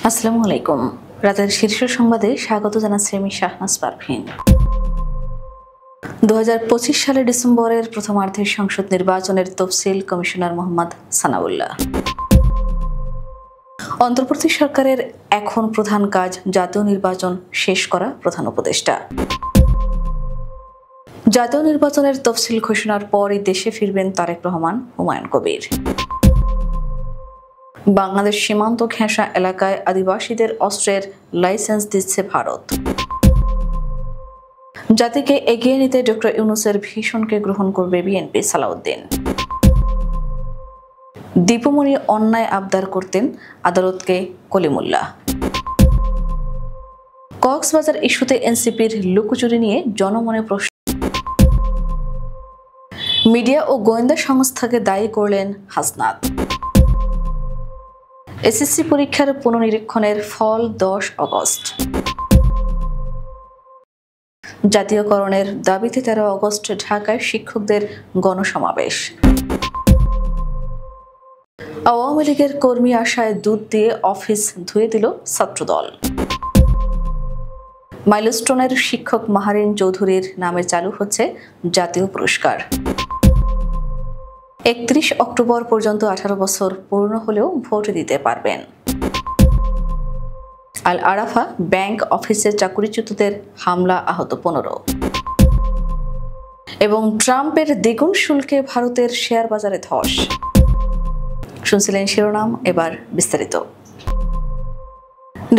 আসসালামু আলাইকুম। রাতের শীর্ষ সংবাদে স্বাগত জানাচ্ছি আমি শাহনাজ পারভীন। 2025 সালের ডিসেম্বরের প্রথমার্ধে সংসদ নির্বাচনের তফসিল কমিশনার মোহাম্মদ সানাউল্লাহ। অন্তর্বর্তী সরকারের এখন প্রধান কাজ জাতীয় নির্বাচন শেষ করা, প্রধান উপদেষ্টা। জাতীয় নির্বাচনের তফসিল ঘোষণার পরই দেশে ফিরবেন তারেক রহমান, হুমায়ুন কবির। বাংলাদেশ সীমান্ত ঘেঁষা এলাকায় আদিবাসীদের অস্ত্রের লাইসেন্স দিচ্ছে ভারত। জাতিকে এগিয়ে নিতে ডক্টর ইউনূসের ভীষণকে গ্রহণ করবে বিএনপি, সালাউদ্দিন। দীপুমণি অন্যায় আবদার করতেন, আদালতকে কলিমুল্লাহ। কক্সবাজার ইস্যুতে এনসিপির লুকোচুরি নিয়ে জনমনে প্রশ্ন। মিডিয়া ও গোয়েন্দা সংস্থাকে দায়ী করলেন হাসনাত। এসএসসি পরীক্ষার পুনর্নিরীক্ষণের ফল 10 আগস্ট। জাতীয়করণের দাবিতে 13 আগস্ট ঢাকায় শিক্ষকদের গণসমাবেশ। আওয়ামী লীগের কর্মী আশায় দুধ দিয়ে অফিস ধুয়ে দিল ছাত্রদল। মাইলস্টোনের শিক্ষক মাহারিন চৌধুরীর নামে চালু হচ্ছে জাতীয় পুরস্কার। 31 অক্টোবর পর্যন্ত 18 বছর পূর্ণ হলেও ভোট দিতে পারবেন। আল আরাফা ব্যাংক অফিসে চাকরিচ্যুতদের হামলা, আহত 15। এবং ট্রাম্পের দ্বিগুণ শুল্কে ভারতের শেয়ার বাজারে ধস। শুনছিলেন শিরোনাম, এবার বিস্তারিত।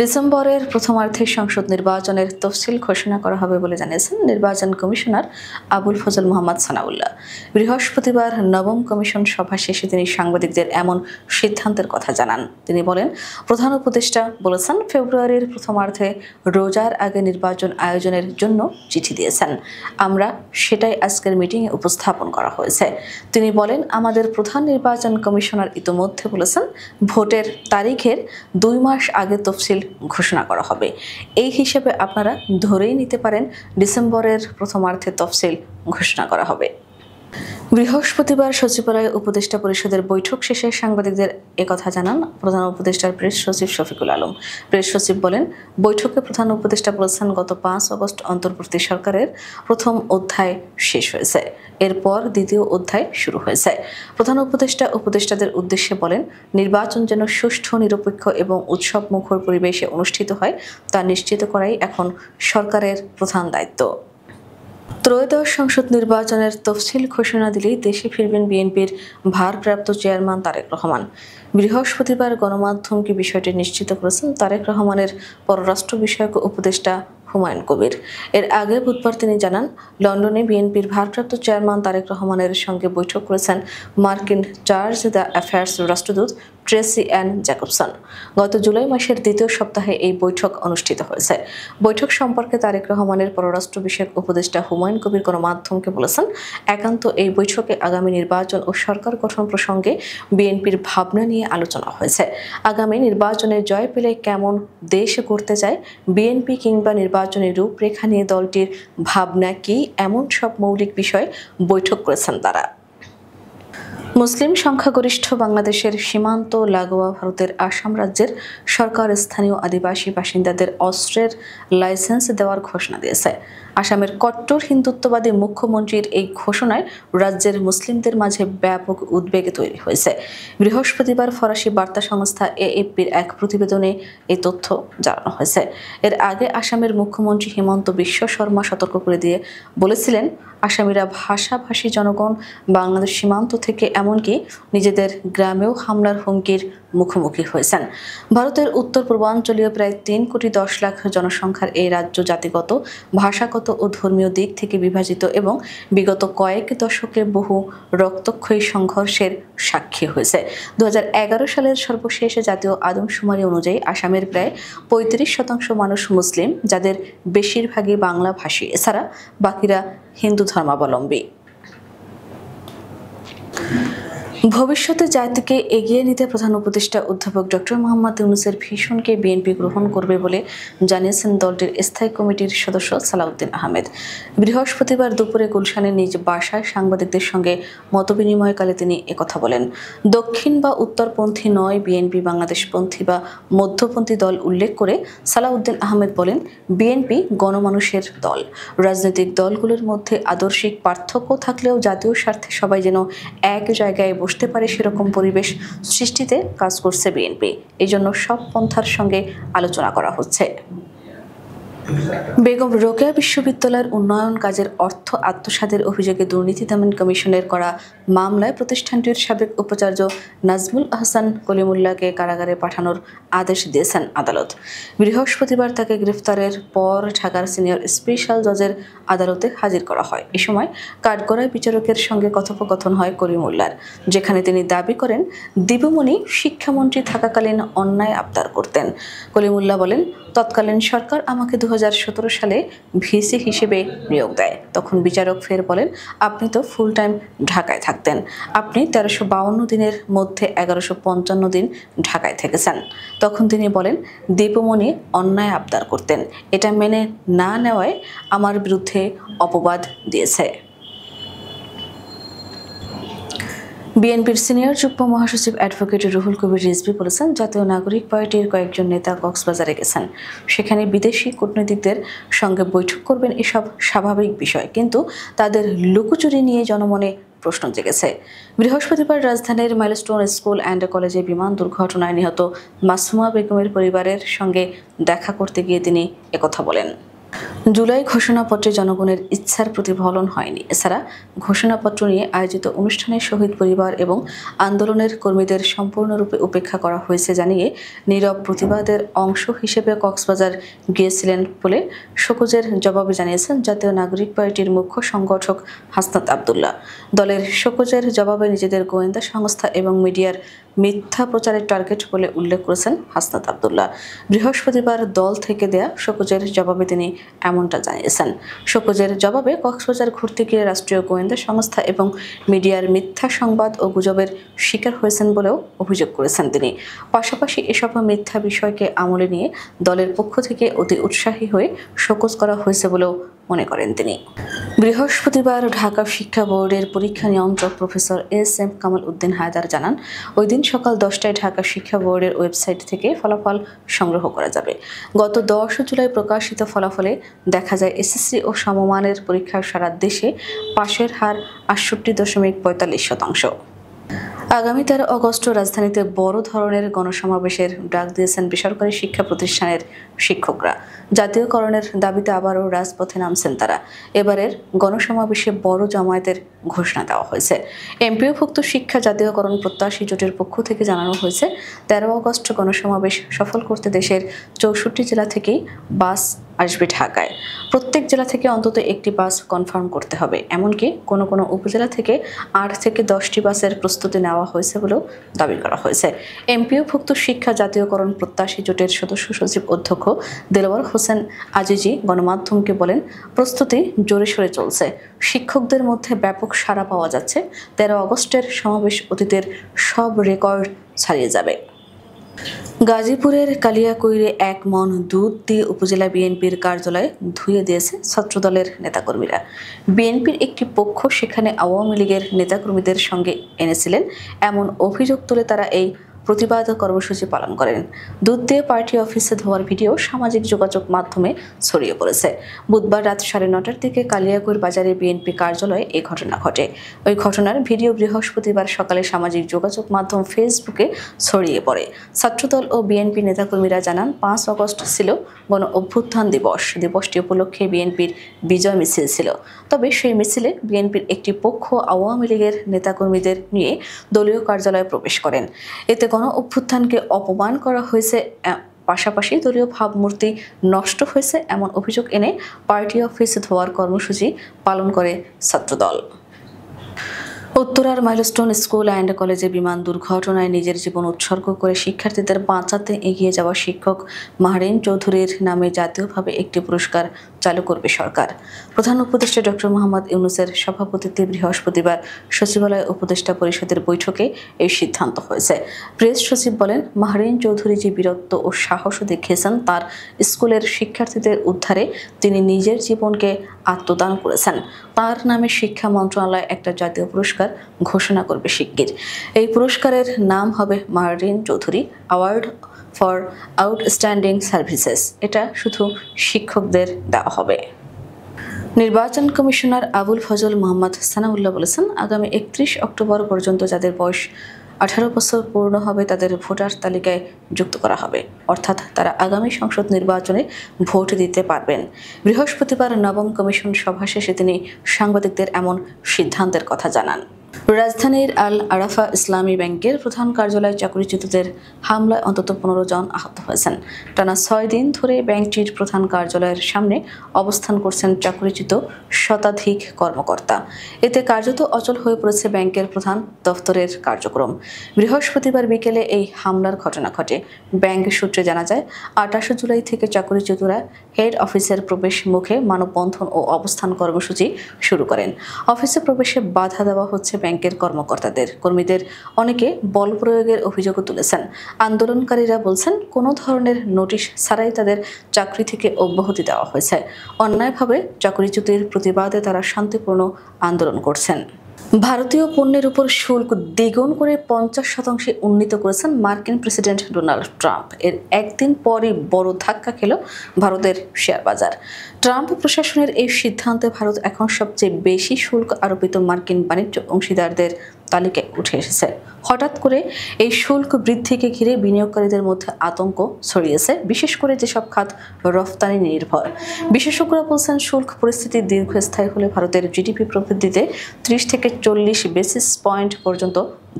ডিসেম্বরের প্রথমার্ধে সংসদ নির্বাচনের তফসিল ঘোষণা করা হবে বলে জানিয়েছেন নির্বাচন কমিশনার আবুল ফজল মোহাম্মদ সানাউল্লাহ। বৃহস্পতিবার নবম কমিশন সভা শেষে তিনি সাংবাদিকদের এমন সিদ্ধান্তের কথা জানান। তিনি বলেন, প্রধান উপদেষ্টা বলেছেন ফেব্রুয়ারির প্রথমার্ধে রোজার আগে নির্বাচন আয়োজনের জন্য চিঠি দিয়েছেন। আমরা সেটাই আজকের মিটিংয়ে উপস্থাপন করা হয়েছে। তিনি বলেন, আমাদের প্রধান নির্বাচন কমিশনার ইতোমধ্যে বলেছেন ভোটের তারিখের 2 মাস আগে তফসিল ঘোষণা করা হবে। এই হিসেবে আপনারা ধরেই নিতে পারেন ডিসেম্বরের প্রথমার্ধে তফসিল ঘোষণা করা হবে। বৃহস্পতিবার সচিবালয়ে উপদেষ্টা পরিষদের বৈঠক শেষে সাংবাদিকদের একথা জানান প্রধান উপদেষ্টার প্রেস সচিব শফিকুল আলম। প্রেস সচিব বলেন, বৈঠকে প্রধান উপদেষ্টা বলেছেন গত 5 আগস্ট অন্তর্বর্তী সরকারের প্রথম অধ্যায় শেষ হয়েছে, এরপর দ্বিতীয় অধ্যায় শুরু হয়েছে। প্রধান উপদেষ্টা উপদেষ্টাদের উদ্দেশ্যে বলেন, নির্বাচন যেন সুষ্ঠু, নিরপেক্ষ এবং উৎসব মুখর পরিবেশে অনুষ্ঠিত হয় তা নিশ্চিত করাই এখন সরকারের প্রধান দায়িত্ব। ত্রয়োদশ সংসদ নির্বাচনের তফসিল ঘোষণা দিলেই দেশে ফিরবেন বিএনপির ভারপ্রাপ্ত চেয়ারম্যান তারেক রহমান। বৃহস্পতিবার গণমাধ্যমকে বিষয়টি নিশ্চিত করেছেন তারেক রহমানের পররাষ্ট্র বিষয়ক উপদেষ্টা হুমায়ুন কবির। এর আগে বুধবার তিনি জানান, লন্ডনে বিএনপির ভারপ্রাপ্ত চেয়ারম্যান তারেক রহমানের সঙ্গে বৈঠক করেছেন মার্কিন চার্জ দ্য অ্যাফেয়ার্স রাষ্ট্রদূত ট্রেসি অ্যান জ্যাকবসন। গত জুলাই মাসের দ্বিতীয় সপ্তাহে এই বৈঠক অনুষ্ঠিত হয়েছে। বৈঠক সম্পর্কে তারেক রহমানের পররাষ্ট্র বিষয়ক উপদেষ্টা হুমায়ুন কবির গণমাধ্যমকে বলেছেন, একান্ত এই বৈঠকে আগামী নির্বাচন ও সরকার গঠন প্রসঙ্গে বিএনপির ভাবনা নিয়ে আলোচনা হয়েছে। আগামী নির্বাচনে জয় পেলে কেমন দেশ করতে চায় বিএনপি কিংবা নির্বাচনের রূপরেখা নিয়ে দলটির ভাবনা কি, এমন সব মৌলিক বিষয় বৈঠক করেছেন তারা। মুসলিম সংখ্যাগরিষ্ঠ বাংলাদেশের সীমান্ত লাগোয়া ভারতের আসাম রাজ্যের সরকার স্থানীয় আদিবাসী বাসিন্দাদের অস্ত্রের লাইসেন্স দেওয়ার ঘোষণা দিয়েছে। আসামের কট্টর হিন্দুত্ববাদী মুখ্যমন্ত্রীর এই ঘোষণায় রাজ্যের মুসলিমদের মাঝে ব্যাপক উদ্বেগ তৈরি হয়েছে। বৃহস্পতিবার ফরাসি বার্তা সংস্থা এএফপির এক প্রতিবেদনে এই তথ্য জানানো হয়েছে। এর আগে আসামের মুখ্যমন্ত্রী হিমন্ত বিশ্ব শর্মা সতর্ক করে দিয়ে বলেছিলেন, আসামিরা ভাষাভাষী জনগণ বাংলাদেশ সীমান্ত থেকে এমনকি নিজেদের গ্রামেও হামলার হুমকির মুখোমুখি হয়েছেন। ভারতের উত্তর পূর্বাঞ্চলীয় প্রায় 3 কোটি 10 লাখ জনসংখ্যার এই রাজ্য জাতিগত, ভাষাগত ও ধর্মীয় দিক থেকে বিভাজিত এবং বিগত কয়েক দশকে বহু রক্তক্ষয়ী সংঘর্ষের সাক্ষী হয়েছে। 2011 সালের সর্বশেষ জাতীয় আদমশুমারি অনুযায়ী আসামের প্রায় 35% মানুষ মুসলিম, যাদের বেশিরভাগই বাংলা ভাষী, এছাড়া বাকিরা হিন্দু ধর্মাবলম্বী। ভবিষ্যতে জাতিকে এগিয়ে নিতে প্রধান উপদেষ্টা অধ্যাপক ডক্টর মোহাম্মদ ইউনূসের ভিশনকে বিএনপি গ্রহণ করবে বলে জানিয়েছেন দলটির স্থায়ী কমিটির সদস্য সালাউদ্দিন আহমেদ। বৃহস্পতিবার দুপুরে গুলশানের নিজ বাসায় সাংবাদিকদের সঙ্গে মতবিনিময়কালে তিনি একথা বলেন। দক্ষিণ বা উত্তরপন্থী নয়, বিএনপি বাংলাদেশপন্থী বা মধ্যপন্থী দল উল্লেখ করে সালাউদ্দিন আহমেদ বলেন, বিএনপি গণমানুষের দল। রাজনৈতিক দলগুলোর মধ্যে আদর্শিক পার্থক্য থাকলেও জাতীয় স্বার্থে সবাই যেন এক জায়গায় বসতে পারে সেরকম পরিবেশ সৃষ্টিতে কাজ করছে বিএনপি। এই জন্য সব পন্থার সঙ্গে আলোচনা করা হচ্ছে। বেগম রোকেয়া বিশ্ববিদ্যালয়ের উন্নয়ন কাজের অর্থ আত্মসাতের অভিযোগে দুর্নীতি দমন কমিশনের করা মামলায় প্রতিষ্ঠানটির সাবেক উপাচার্য নাজমুল আহসান কলিমুল্লাহকে কারাগারে পাঠানোর আদেশ দিয়েছেন আদালত। বৃহস্পতিবার তাকে গ্রেফতারের পর ঢাকার সিনিয়র স্পেশাল জজের আদালতে হাজির করা হয়। এ সময় কাঠগড়ায় বিচারকের সঙ্গে কথোপকথন হয় কলিমুল্লাহর, যেখানে তিনি দাবি করেন দীপুমণি শিক্ষামন্ত্রী থাকাকালীন অন্যায় আবদার করতেন। কলিমুল্লাহ বলেন, তৎকালীন সরকার আমাকে 2017 সালে ভিসি হিসেবে নিয়োগ দেয়। তখন বিচারক ফের বলেন, আপনি তো ফুল টাইম ঢাকায় থাকতেন, আপনি 1352 দিনের মধ্যে 1155 দিন ঢাকায় থেকেছেন। তখন তিনি বলেন, দীপুমণি অন্যায় আবদার করতেন, এটা মেনে না নেওয়ায় আমার বিরুদ্ধে অপবাদ দিয়েছে। বিএনপির সিনিয়র যুগ্ম মহাসচিব অ্যাডভোকেট রুহুল কবির রিজভী বলেছেন, জাতীয় নাগরিক পার্টির কয়েকজন নেতা কক্সবাজারে গেছেন, সেখানে বিদেশি কূটনীতিকদের সঙ্গে বৈঠক করবেন, এসব স্বাভাবিক বিষয়, কিন্তু তাদের লুকোচুরি নিয়ে জনমনে প্রশ্ন জেগেছে। বৃহস্পতিবার রাজধানীর মাইলস্টোন স্কুল অ্যান্ড কলেজে বিমান দুর্ঘটনায় নিহত মাসুমা বেগমের পরিবারের সঙ্গে দেখা করতে গিয়ে তিনি একথা বলেন। জুলাই ঘোষণাপত্রে জনগণের ইচ্ছার প্রতিফলন হয়নি। এছাড়া ঘোষণাপত্র নিয়ে আয়োজিত অনুষ্ঠানে শহীদ পরিবার এবং আন্দোলনের কর্মীদের সম্পূর্ণরূপে উপেক্ষা করা হয়েছে জানিয়ে নীরব প্রতিবাদের অংশ হিসেবে কক্সবাজার গিয়েছিলেন বলে শোকজের জবাবে জানিয়েছেন জাতীয় নাগরিক পার্টির মুখ্য সংগঠক হাসনাত আবদুল্লাহ। দলের শোকজের জবাবে নিজেদের গোয়েন্দা সংস্থা এবং মিডিয়ার মিথ্যা প্রচারের টার্গেট বলে উল্লেখ করেছেন হাসনাত আবদুল্লাহ। বৃহস্পতিবার দল থেকে দেয়া শোকজের জবাবে তিনি এমনটা জানিয়েছেন। শোকজের জবাবে কক্সবাজার ঘুরতে গিয়ে রাষ্ট্রীয় গোয়েন্দা সংস্থা এবং মিডিয়ার মিথ্যা সংবাদ ও গুজবের শিকার হয়েছেন বলেও অভিযোগ করেছেন তিনি। পাশাপাশি এসব মিথ্যা বিষয়কে আমলে নিয়ে দলের পক্ষ থেকে অতি উৎসাহী হয়ে শোকজ করা হয়েছে বলেও মনে করেন তিনি। বৃহস্পতিবার ঢাকা শিক্ষা বোর্ডের পরীক্ষা নিয়ন্ত্রক প্রফেসর এস.এম. কামাল উদ্দিন হায়দার জানান, ওই দিন সকাল 10টায় ঢাকা শিক্ষা বোর্ডের ওয়েবসাইট থেকে ফলাফল সংগ্রহ করা যাবে। গত 10 জুলাই প্রকাশিত ফলাফলে দেখা যায় এসএসসি ও সমমানের পরীক্ষায় সারা দেশে পাশের হার 68.45%। আগামী 13 আগস্ট রাজধানীতে বড় ধরনের গণসমাবেশের ডাক দিয়েছেন বেসরকারি শিক্ষা প্রতিষ্ঠানের শিক্ষকরা। জাতীয়করণের দাবিতে আবারও রাজপথে নামছেন তারা। এবারের গণসমাবেশে বড় জামায়াতের ঘোষণা দেওয়া হয়েছে। এমপিওভুক্ত শিক্ষা জাতীয়করণ প্রত্যাশী জোটের পক্ষ থেকে জানানো হয়েছে, 13 আগস্ট গণসমাবেশ সফল করতে দেশের 64 জেলা থেকেই বাস আসবে ঢাকায়। প্রত্যেক জেলা থেকে অন্তত একটি বাস কনফার্ম করতে হবে। এমনকি কোনো কোনো উপজেলা থেকে 8 থেকে 10টি বাসের প্রস্তুতি নেওয়া হয়েছে বলেও দাবি করা হয়েছে। এমপিওভুক্ত শিক্ষা জাতীয়করণ প্রত্যাশী জোটের সদস্য সচিব অধ্যক্ষ দেলোয়ার হোসেন আজিজি গণমাধ্যমকে বলেন, প্রস্তুতি জোরে সোরে চলছে, শিক্ষকদের মধ্যে ব্যাপক সাড়া পাওয়া যাচ্ছে। 13 আগস্টের সমাবেশ অতীতের সব রেকর্ড ছাড়িয়ে যাবে। গাজীপুরের কালিয়াকৈরে 1 মণ দুধ দিয়ে উপজেলা বিএনপির কার্যালয় ধুয়ে দিয়েছে ছাত্রদলের নেতাকর্মীরা। বিএনপির একটি পক্ষ সেখানে আওয়ামী লীগের নেতাকর্মীদের সঙ্গে এনেছিলেন এমন অভিযোগ তুলে তারা এই প্রতিবাদ কর্মসূচি পালন করেন। দুধ দিয়ে পার্টি অফিসে ধোয়ার ভিডিও সামাজিক যোগাযোগ মাধ্যমে ছড়িয়ে পড়েছে। বুধবার রাত 9:30টার দিকে কালিয়াকৈর বাজারে বিএনপি কার্যালয়ে এই ঘটনা ঘটে। ওই ঘটনার ভিডিও বৃহস্পতিবার সকালে সামাজিক যোগাযোগ মাধ্যম ফেসবুকে ছড়িয়ে পড়ে। ছাত্রদল ও বিএনপি নেতাকর্মীরা জানান, 5 আগস্ট ছিল গণ অভ্যুত্থান দিবস। দিবসটি উপলক্ষে বিএনপির বিজয় মিছিল ছিল। তবে সেই মিছিলে বিএনপির একটি পক্ষ আওয়ামী লীগের নেতাকর্মীদের নিয়ে দলীয় কার্যালয়ে প্রবেশ করেন। এতে গণ অভ্যুত্থানকে অপমান করা হয়েছে, পাশাপাশি দলীয় ভাবমূর্তি নষ্ট হয়েছে এমন অভিযোগ এনে পার্টি অফিস ধোয়ার কর্মসূচি পালন করে ছাত্রদল। উত্তরার মাইলস্টোন স্কুল অ্যান্ড কলেজে বিমান দুর্ঘটনায় নিজের জীবন উৎসর্গ করে শিক্ষার্থীদের বাঁচাতে এগিয়ে যাওয়া শিক্ষক মাহরিন চৌধুরীর নামে জাতীয়ভাবে একটি পুরস্কার চালু করবে সরকার। প্রধান উপদেষ্টা ডক্টর মোহাম্মদ ইউনূসের সভাপতিত্বে বৃহস্পতিবার সচিবালয় উপদেষ্টা পরিষদের বৈঠকে এই সিদ্ধান্ত হয়েছে। প্রেস সচিব বলেন, মাহরিন চৌধুরী যে বীরত্ব ও সাহস দেখিয়েছেন তার স্কুলের শিক্ষার্থীদের উদ্ধারে তিনি নিজের জীবনকে আত্মদান করেছেন। তার নামে শিক্ষা মন্ত্রণালয় একটা জাতীয় পুরস্কার ঘোষণা করবে শিগগির। এই পুরস্কারের নাম হবে Mahrin Chowdhury award for outstanding services. এটা শুধু শিক্ষকদের দেওয়া হবে। নির্বাচন কমিশনার আবুল ফজল মোহাম্মদ সানাউল্লাহ বলেছেন, আগামী 31 অক্টোবর পর্যন্ত যাদের বয়স 18 বছর পূর্ণ হবে তাদের ভোটার তালিকায় যুক্ত করা হবে, অর্থাৎ তারা আগামী সংসদ নির্বাচনে ভোট দিতে পারবেন। বৃহস্পতিবার নবম কমিশন সভা শেষে তিনি সাংবাদিকদের এমন সিদ্ধান্তের কথা জানান। রাজধানীর আল আরাফা ইসলামী ব্যাংকের প্রধান কার্যালয়ে চাকরিচ্যুতদের হামলায় অন্তত 15 জন আহত হয়েছেন। টানা 6 দিন ধরে ব্যাংকটির প্রধান কার্যালয়ের সামনে অবস্থান করছেন চাকরিচ্যুত শতাধিক কর্মকর্তা। এতে কার্যত অচল হয়ে পড়েছে ব্যাংকের প্রধান দফতরের কার্যক্রম। বৃহস্পতিবার বিকেলে এই হামলার ঘটনা ঘটে। ব্যাংক সূত্রে জানা যায়, 28 জুলাই থেকে চাকরিচ্যুতরা হেড অফিসের প্রবেশ মুখে মানববন্ধন ও অবস্থান কর্মসূচি শুরু করেন। অফিসে প্রবেশে বাধা দেওয়া হচ্ছে ব্যাংকের কর্মীদের অনেকে বল প্রয়োগের অভিযোগও তুলেছেন। আন্দোলনকারীরা বলছেন, কোনো ধরনের নোটিশ ছাড়াই তাদের চাকরি থেকে অব্যাহতি দেওয়া হয়েছে। অন্যায়ভাবে চাকরিচ্যুতির প্রতিবাদে তারা শান্তিপূর্ণ আন্দোলন করছেন। ভারতীয় পণ্যের উপর শুল্ক দ্বিগুণ করে 50% উন্নীত করেছেন মার্কিন প্রেসিডেন্ট ডোনাল্ড ট্রাম্প। এর একদিন পরই বড় ধাক্কা খেল ভারতের শেয়ার বাজার। ট্রাম্প প্রশাসনের এই সিদ্ধান্তে ভারত এখন সবচেয়ে বেশি শুল্ক আরোপিত মার্কিন বাণিজ্য অংশীদারদের তালিকায় উঠে এসেছে। হঠাৎ করে এই শুল্ক বৃদ্ধিকে ঘিরে বিনিয়োগকারীদের মধ্যে আতঙ্ক ছড়িয়েছে, বিশেষ করে যেসব খাত রফতানি নির্ভর। বিশেষজ্ঞরা বলছেন, শুল্ক পরিস্থিতি দীর্ঘস্থায়ী হলে ভারতের জিডিপি প্রবৃদ্ধিতে 30 থেকে 40 বেসিস পয়েন্ট পর্যন্ত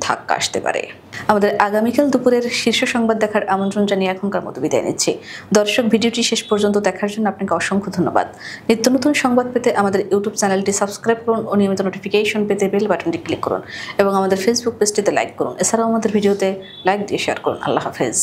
ধাক্কা আসতে পারে। আমাদের আগামীকাল দুপুরের শীর্ষ সংবাদ দেখার আমন্ত্রণ জানিয়ে এখনকার মতো বিদায় নিচ্ছি। দর্শক, ভিডিওটি শেষ পর্যন্ত দেখার জন্য আপনাকে অসংখ্য ধন্যবাদ। নিত্য নতুন সংবাদ পেতে আমাদের ইউটিউব চ্যানেলটি সাবস্ক্রাইব করুন ও নিয়মিত নোটিফিকেশন পেতে বেল বাটনটি ক্লিক করুন এবং আমাদের ফেসবুক পেজটিতে লাইক করুন। এছাড়াও আমাদের ভিডিওতে লাইক দিয়ে শেয়ার করুন। আল্লাহ হাফেজ।